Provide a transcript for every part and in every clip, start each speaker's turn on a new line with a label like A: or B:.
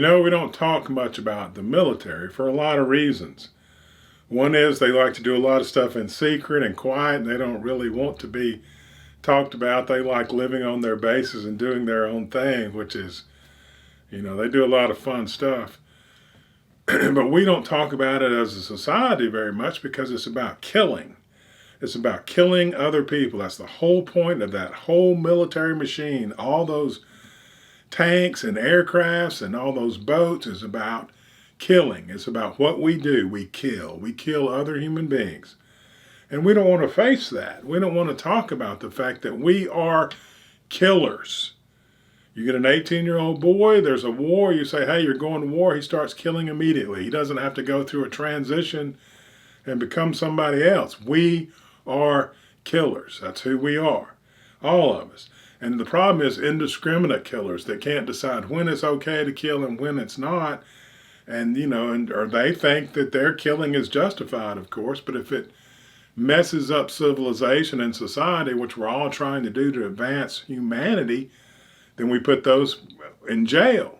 A: We don't talk much about the military for a lot of reasons. One is they like to do a lot of stuff in secret and quiet, and they don't really want to be talked about. They like living on their bases and doing their own thing, which is, they do a lot of fun stuff. But we don't talk about it as a society very much because it's about killing. It's about killing other people. That's the whole point of that whole military machine. All those tanks and aircrafts and all those boats is about killing. It's about what we do. We kill. We kill other human beings. And we don't want to face that. We don't want to talk about the fact that we are killers. You get an 18-year-old boy, there's a war, you say, hey, you're going to war, he starts killing immediately. He doesn't have to go through a transition and become somebody else. We are killers. That's who we are. All of us. And the problem is indiscriminate killers that can't decide when it's okay to kill and when it's not. And, or they think that their killing is justified, of course, but if it messes up civilization and society, which we're all trying to do to advance humanity, then we put those in jail.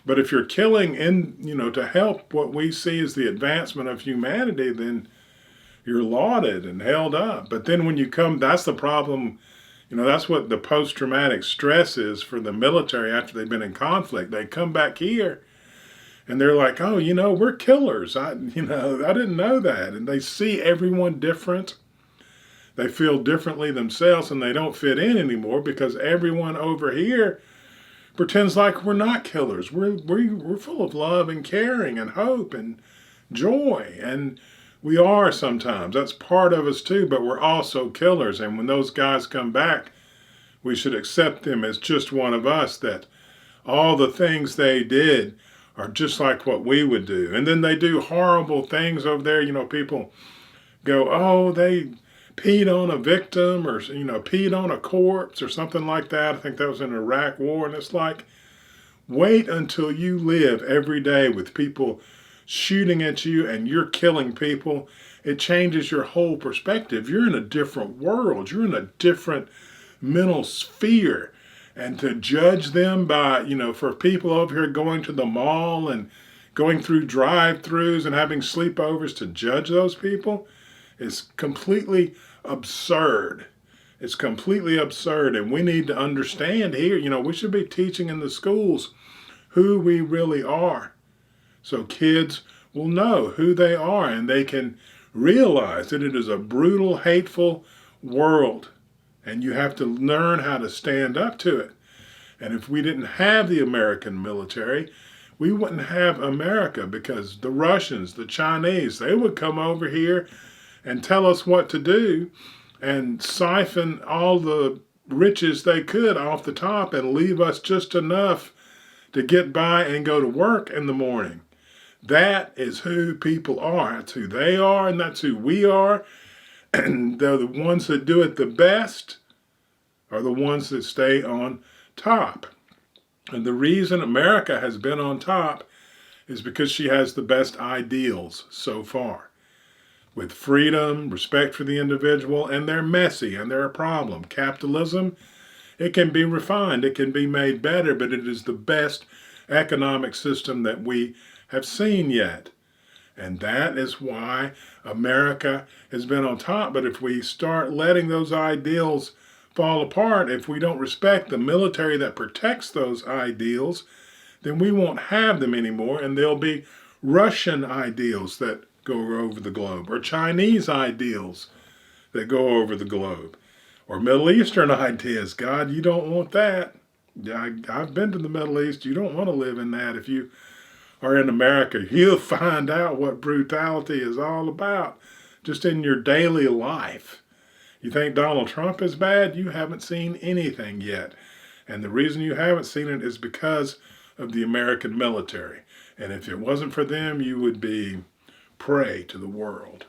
A: But if you're killing to help what we see as the advancement of humanity, then you're lauded and held up. But then when you come, that's the problem. That's what the post-traumatic stress is for the military after they've been in conflict. They come back here and they're like, oh, we're killers. I didn't know that. And they see everyone different. They feel differently themselves and they don't fit in anymore because everyone over here pretends like we're not killers. We're full of love and caring and hope and joy. And we are sometimes. That's part of us too, but we're also killers. And when those guys come back, we should accept them as just one of us, that all the things they did are just like what we would do. And then they do horrible things over there. People go, oh, they peed on a victim or, peed on a corpse or something like that. I think that was in the Iraq War. And it's like, wait until you live every day with people shooting at you and you're killing people. It changes your whole perspective. You're in a different world. You're in a different mental sphere. And to judge them by, for people over here going to the mall and going through drive-thrus and having sleepovers, to judge those people is completely absurd. It's completely absurd. And we need to understand here, we should be teaching in the schools who we really are. So kids will know who they are and they can realize that it is a brutal, hateful world. And you have to learn how to stand up to it. And if we didn't have the American military, we wouldn't have America, because the Russians, the Chinese, they would come over here and tell us what to do and siphon all the riches they could off the top and leave us just enough to get by and go to work in the morning. That is who people are. That's who they are, and that's who we are. And they're the ones that do it the best are the ones that stay on top. And the reason America has been on top is because she has the best ideals so far. With freedom, respect for the individual, and they're messy and they're a problem. Capitalism, it can be refined, it can be made better, but it is the best economic system that we have seen yet. And that is why America has been on top. But if we start letting those ideals fall apart, if we don't respect the military that protects those ideals, then we won't have them anymore, and there'll be Russian ideals that go over the globe, or Chinese ideals that go over the globe, or Middle Eastern ideas. God, you don't want that. I've been to the Middle East. You don't want to live in that. If you are in America, you'll find out what brutality is all about just in your daily life. You think Donald Trump is bad? You haven't seen anything yet. And the reason you haven't seen it is because of the American military. And if it wasn't for them, you would be prey to the world.